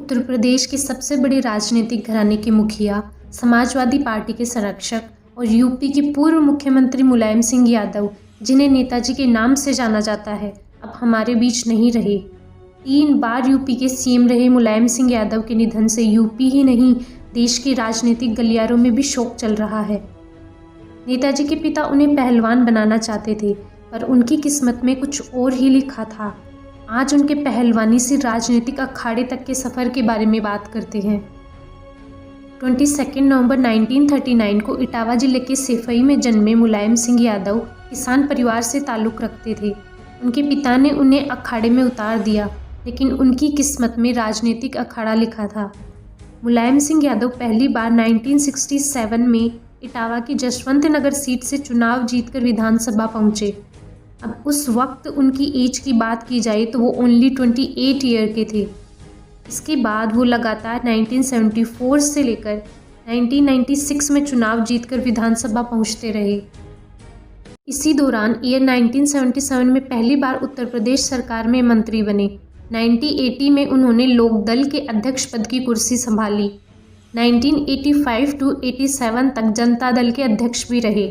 उत्तर प्रदेश के सबसे बड़े राजनीतिक घराने के मुखिया, समाजवादी पार्टी के संरक्षक और यूपी के पूर्व मुख्यमंत्री मुलायम सिंह यादव, जिन्हें नेताजी के नाम से जाना जाता है, अब हमारे बीच नहीं रहे। 3 बार यूपी के सीएम रहे मुलायम सिंह यादव के निधन से यूपी ही नहीं, देश के राजनीतिक गलियारों में भी शोक चल रहा है। नेताजी के पिता उन्हें पहलवान बनाना चाहते थे, पर उनकी किस्मत में कुछ और ही लिखा था। आज उनके पहलवानी से राजनीतिक अखाड़े तक के सफ़र के बारे में बात करते हैं। 22 नवंबर 1939 को इटावा जिले के सेफई में जन्मे मुलायम सिंह यादव किसान परिवार से ताल्लुक़ रखते थे। उनके पिता ने उन्हें अखाड़े में उतार दिया, लेकिन उनकी किस्मत में राजनीतिक अखाड़ा लिखा था। मुलायम सिंह यादव पहली बार 1967 में इटावा की जसवंत नगर सीट से चुनाव जीतकर विधानसभा पहुंचे। अब उस वक्त उनकी एज की बात की जाए तो वो ओनली 28 ईयर के थे। इसके बाद वो लगातार 1974 से लेकर 1996 में चुनाव जीतकर विधानसभा पहुंचते रहे। इसी दौरान ईयर 1977 में पहली बार उत्तर प्रदेश सरकार में मंत्री बने। 1980 में उन्होंने लोकदल के अध्यक्ष पद की कुर्सी संभाली। 1985 to 87 तक जनता दल के अध्यक्ष भी रहे।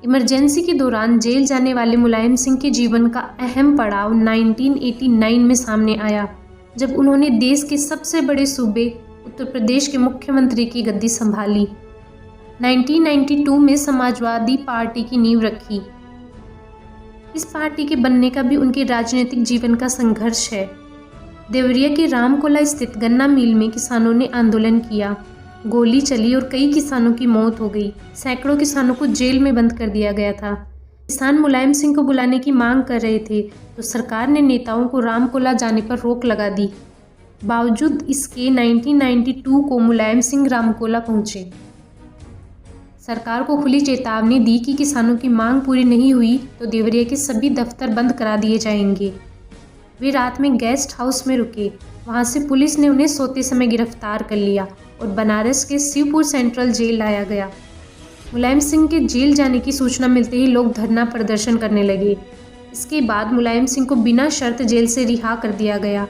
इमरजेंसी के दौरान जेल जाने वाले मुलायम सिंह के जीवन का अहम पड़ाव 1989 में सामने आया, जब उन्होंने देश के सबसे बड़े सूबे उत्तर प्रदेश के मुख्यमंत्री की गद्दी संभाली। 1992 में समाजवादी पार्टी की नींव रखी। इस पार्टी के बनने का भी उनके राजनीतिक जीवन का संघर्ष है। देवरिया के रामकोला स्थित गन्ना मिल में किसानों ने आंदोलन किया, गोली चली और कई किसानों की मौत हो गई। सैकड़ों किसानों को जेल में बंद कर दिया गया था। किसान मुलायम सिंह को बुलाने की मांग कर रहे थे तो सरकार ने नेताओं को रामकोला जाने पर रोक लगा दी। बावजूद इसके 1992 को मुलायम सिंह रामकोला पहुंचे। सरकार को खुली चेतावनी दी कि किसानों की मांग पूरी नहीं हुई तो देवरिया के सभी दफ्तर बंद करा दिए जाएंगे। वे रात में गेस्ट हाउस में रुके। वहां से पुलिस ने उन्हें सोते समय गिरफ्तार कर लिया और बनारस के शिवपुर सेंट्रल जेल लाया गया। मुलायम सिंह के जेल जाने की सूचना मिलते ही लोग धरना प्रदर्शन करने लगे। इसके बाद मुलायम सिंह को बिना शर्त जेल से रिहा कर दिया गया।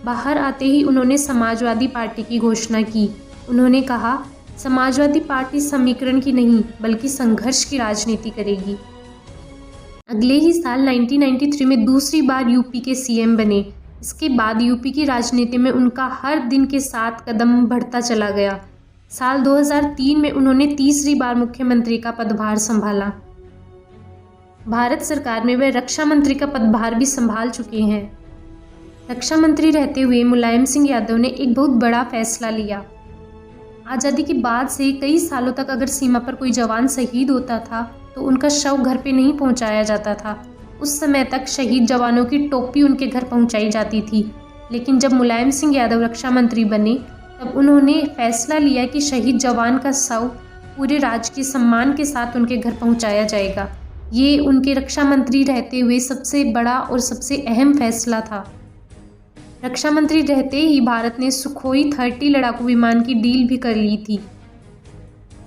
बाहर आते ही उन्होंने समाजवादी पार्टी की घोषणा की। उन्होंने कहा, समाजवादी पार्टी समीकरण की नहीं बल्कि संघर्ष की राजनीति करेगी। अगले ही साल 1993 में दूसरी बार यूपी के सीएम बने। इसके बाद यूपी की राजनीति में उनका हर दिन के साथ कदम बढ़ता चला गया। साल 2003 में उन्होंने तीसरी बार मुख्यमंत्री का पदभार संभाला। भारत सरकार में वे रक्षा मंत्री का पदभार भी संभाल चुके हैं। रक्षा मंत्री रहते हुए मुलायम सिंह यादव ने एक बहुत बड़ा फैसला लिया। आज़ादी के बाद से कई सालों तक अगर सीमा पर कोई जवान शहीद होता था तो उनका शव घर पे नहीं पहुंचाया जाता था। उस समय तक शहीद जवानों की टोपी उनके घर पहुंचाई जाती थी। लेकिन जब मुलायम सिंह यादव रक्षा मंत्री बने तब उन्होंने फैसला लिया कि शहीद जवान का शव पूरे राजकीय सम्मान के साथ उनके घर पहुंचाया जाएगा। ये उनके रक्षा मंत्री रहते हुए सबसे बड़ा और सबसे अहम फैसला था। रक्षा मंत्री रहते ही भारत ने सुखोई 30 लड़ाकू विमान की डील भी कर ली थी।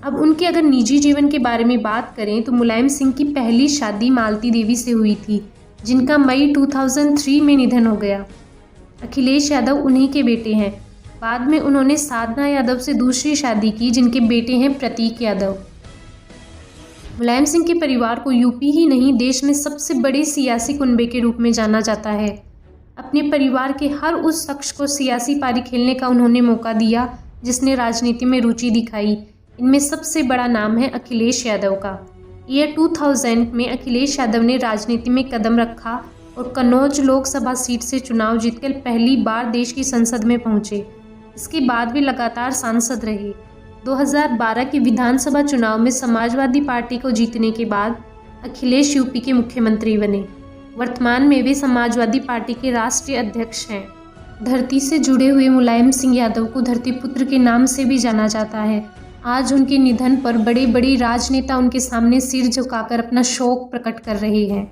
अब उनके अगर निजी जीवन के बारे में बात करें तो मुलायम सिंह की पहली शादी मालती देवी से हुई थी, जिनका मई 2003 में निधन हो गया। अखिलेश यादव उन्हीं के बेटे हैं। बाद में उन्होंने साधना यादव से दूसरी शादी की, जिनके बेटे हैं प्रतीक यादव। मुलायम सिंह के परिवार को यूपी ही नहीं, देश में सबसे बड़े सियासी कुनबे के रूप में जाना जाता है। अपने परिवार के हर उस शख्स को सियासी पारी खेलने का उन्होंने मौका दिया जिसने राजनीति में रुचि दिखाई। इनमें सबसे बड़ा नाम है अखिलेश यादव का। ईयर 2000 में अखिलेश यादव ने राजनीति में कदम रखा और कन्नौज लोकसभा सीट से चुनाव जीतकर पहली बार देश की संसद में पहुंचे। इसके बाद वे लगातार सांसद रहे। 2012 के विधानसभा चुनाव में समाजवादी पार्टी को जीतने के बाद अखिलेश यूपी के मुख्यमंत्री बने। वर्तमान में वे समाजवादी पार्टी के राष्ट्रीय अध्यक्ष हैं। धरती से जुड़े हुए मुलायम सिंह यादव को धरती पुत्र के नाम से भी जाना जाता है। आज उनके निधन पर बड़े बड़े राजनेता उनके सामने सिर झुकाकर अपना शोक प्रकट कर रहे हैं।